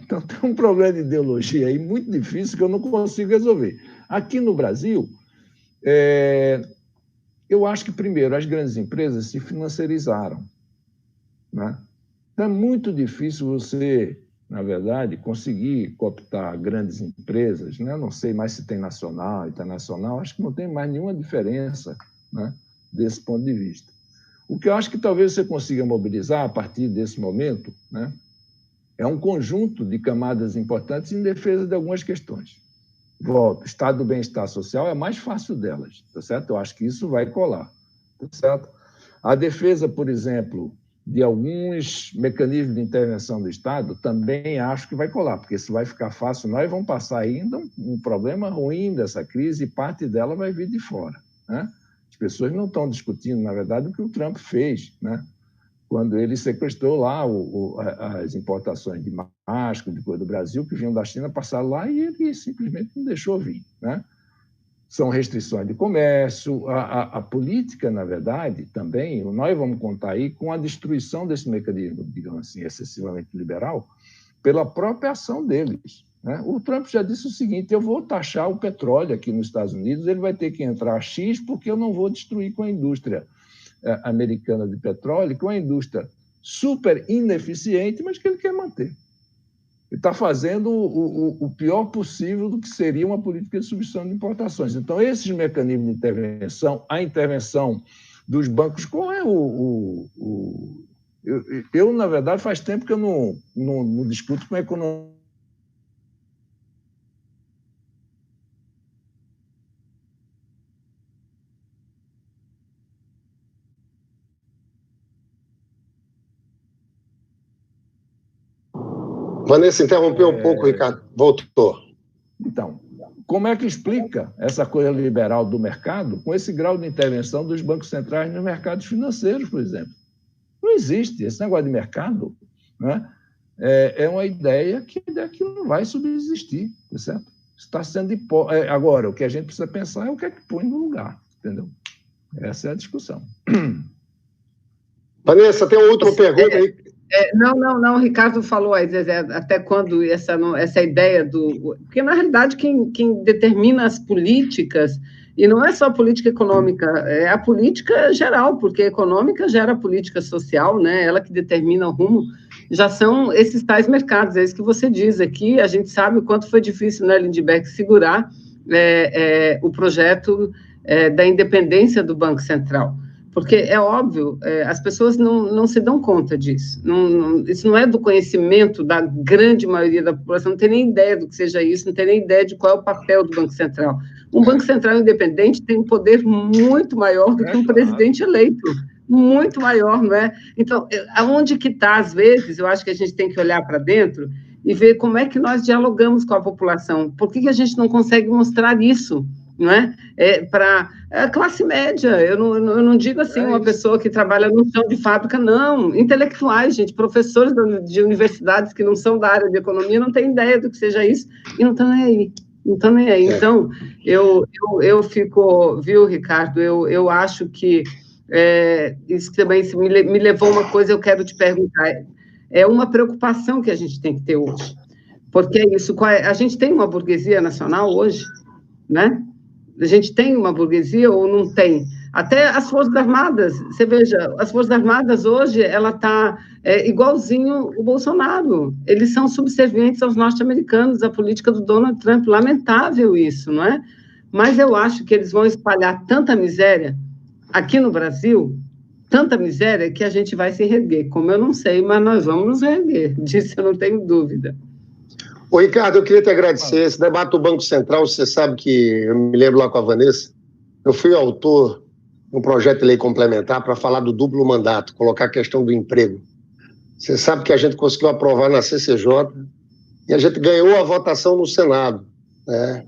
Então, tem um problema de ideologia aí muito difícil que eu não consigo resolver. Aqui no Brasil, eu acho que, primeiro, as grandes empresas se financiarizaram, né? Então, é muito difícil você, na verdade, conseguir cooptar grandes empresas, né? Não sei mais se tem nacional, internacional, acho que não tem mais nenhuma diferença, né, desse ponto de vista. O que eu acho que talvez você consiga mobilizar a partir desse momento, né, é um conjunto de camadas importantes em defesa de algumas questões. Volto, Estado do bem-estar social é a mais fácil delas, tá certo? Eu acho que isso vai colar, tá certo? A defesa, por exemplo, de alguns mecanismos de intervenção do Estado, também acho que vai colar, porque isso vai ficar fácil. Nós vamos passar ainda um problema ruim dessa crise e parte dela vai vir de fora, né? As pessoas não estão discutindo, na verdade, o que o Trump fez, né, quando ele sequestrou lá as importações de máscara, de coisa do Brasil, que vinham da China, passaram lá e ele simplesmente não deixou vir, né? São restrições de comércio, a política, na verdade, também, nós vamos contar aí com a destruição desse mecanismo, digamos assim, excessivamente liberal, pela própria ação deles, né? O Trump já disse o seguinte, eu vou taxar o petróleo aqui nos Estados Unidos, ele vai ter que entrar a X porque eu não vou destruir com a indústria americana de petróleo, que é uma indústria super ineficiente, mas que ele quer manter. Ele está fazendo o pior possível do que seria uma política de substituição de importações. Então, esses mecanismos de intervenção, a intervenção dos bancos. Qual é eu, na verdade, faz tempo que eu não discuto com a economia. Vanessa interrompeu um pouco, Ricardo. Voltou. Então, como é que explica essa coisa liberal do mercado com esse grau de intervenção dos bancos centrais nos mercados financeiros, por exemplo? Não existe. Esse negócio de mercado, né, é uma ideia que não vai subsistir, tá certo? Está sendo agora, o que a gente precisa pensar é o que é que põe no lugar, entendeu? Essa é a discussão. Vanessa, tem uma última pergunta aí. Não, o Ricardo falou aí, até quando essa ideia do... Porque, na realidade, quem determina as políticas, e não é só a política econômica, é a política geral, porque a econômica gera a política social, né? Ela que determina o rumo, já são esses tais mercados, é isso que você diz aqui, a gente sabe o quanto foi difícil, né, Lindbergh, segurar o projeto da independência do Banco Central. Porque é óbvio, as pessoas não se dão conta disso. Isso não é do conhecimento da grande maioria da população, não tem nem ideia do que seja isso, não tem nem ideia de qual é o papel do Banco Central. Um Banco Central independente tem um poder muito maior do que um presidente eleito, muito maior, não é? Então, aonde que está, às vezes, eu acho que a gente tem que olhar para dentro e ver como é que nós dialogamos com a população. Por que a gente não consegue mostrar isso? Não é? Para a classe média, eu não digo assim, uma pessoa que trabalha no chão de fábrica, não, intelectuais, gente, professores de universidades que não são da área de economia, não têm ideia do que seja isso, e não estão nem aí, não estão nem aí. Então, eu fico, viu, Ricardo, eu acho que isso também me levou a uma coisa, eu quero te perguntar, é uma preocupação que a gente tem que ter hoje, porque é isso, a gente tem uma burguesia nacional hoje, né? A gente tem uma burguesia ou não tem? Até as Forças Armadas, você veja, as Forças Armadas hoje, ela está igualzinho o Bolsonaro. Eles são subservientes aos norte-americanos, à política do Donald Trump. Lamentável isso, não é? Mas eu acho que eles vão espalhar tanta miséria aqui no Brasil, tanta miséria, que a gente vai se reerguer. Como eu não sei, mas nós vamos nos reerguer. Disso eu não tenho dúvida. Ô, Ricardo, eu queria te agradecer. Esse debate do Banco Central, você sabe que eu me lembro lá com a Vanessa, eu fui autor de um projeto de lei complementar para falar do duplo mandato, colocar a questão do emprego. Você sabe que a gente conseguiu aprovar na CCJ e a gente ganhou a votação no Senado, né?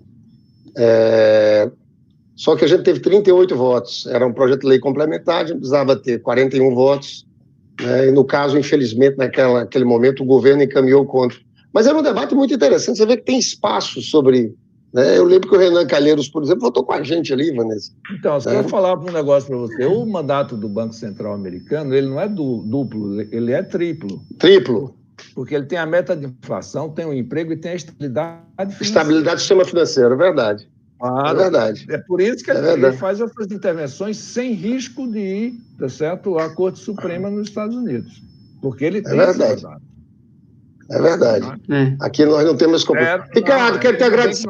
Só que a gente teve 38 votos. Era um projeto de lei complementar, a gente precisava ter 41 votos, né? E no caso, infelizmente, naquele momento, o governo encaminhou contra. Mas era um debate muito interessante, você vê que tem espaço sobre... Né? Eu lembro que o Renan Calheiros, por exemplo, votou com a gente ali, Vanessa. Então, se eu falar um negócio para você, o mandato do Banco Central americano, ele não é duplo, ele é triplo. Triplo. Porque ele tem a meta de inflação, tem o emprego e tem a estabilidade financeira. Estabilidade do sistema financeiro, é verdade. Claro, é verdade. É por isso que ele faz essas intervenções sem risco de ir, tá certo, à Corte Suprema nos Estados Unidos. Porque ele tem esse mandato. É verdade. Aqui nós não temos como. Ricardo, quero te agradecer.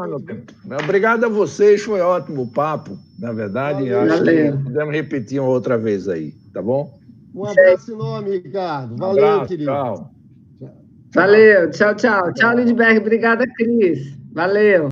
Obrigado a vocês, foi ótimo o papo, na verdade. Acho que podemos repetir uma outra vez aí, tá bom? Um abraço enorme, Ricardo. Valeu, querido. Tchau. Valeu, tchau. Tchau, Lindbergh. Obrigada, Cris. Valeu.